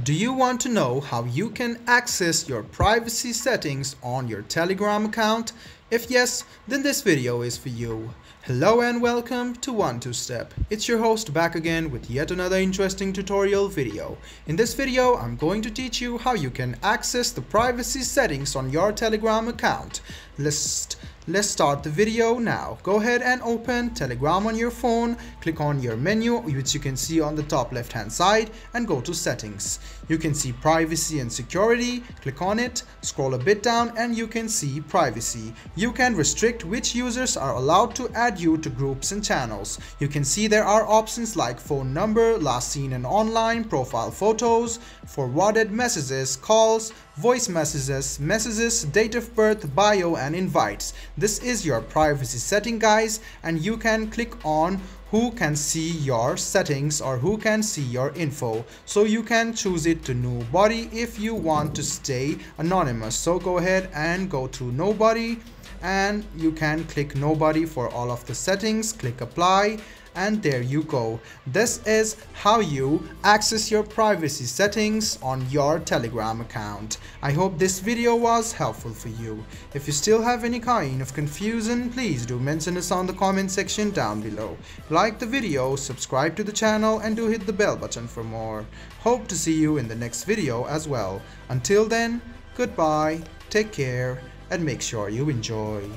Do you want to know how you can access your privacy settings on your Telegram account? If yes, then this video is for you. Hello and welcome to 1-2-Step. It's your host back again with yet another interesting tutorial video. In this video, I'm going to teach you how you can access the privacy settings on your Telegram account. Let's start the video now. Go ahead and open Telegram on your phone, click on your menu which you can see on the top left hand side and go to settings. You can see privacy and security, click on it, scroll a bit down and you can see privacy. You can restrict which users are allowed to add you to groups and channels. You can see there are options like phone number, last seen and online, profile photos, forwarded messages, calls, voice messages, date of birth, bio and invites. This is your privacy setting, guys, and you can click on who can see your settings or who can see your info. So you can choose it to nobody if you want to stay anonymous. So go ahead and go to nobody and you can click nobody for all of the settings, click apply, and there you go. This is how you access your privacy settings on your Telegram account. I hope this video was helpful for you. If you still have any kind of confusion, please do mention us on the comment section down below. Like the video, subscribe to the channel and do hit the bell button for more. Hope to see you in the next video as well. Until then, goodbye, take care and make sure you enjoy.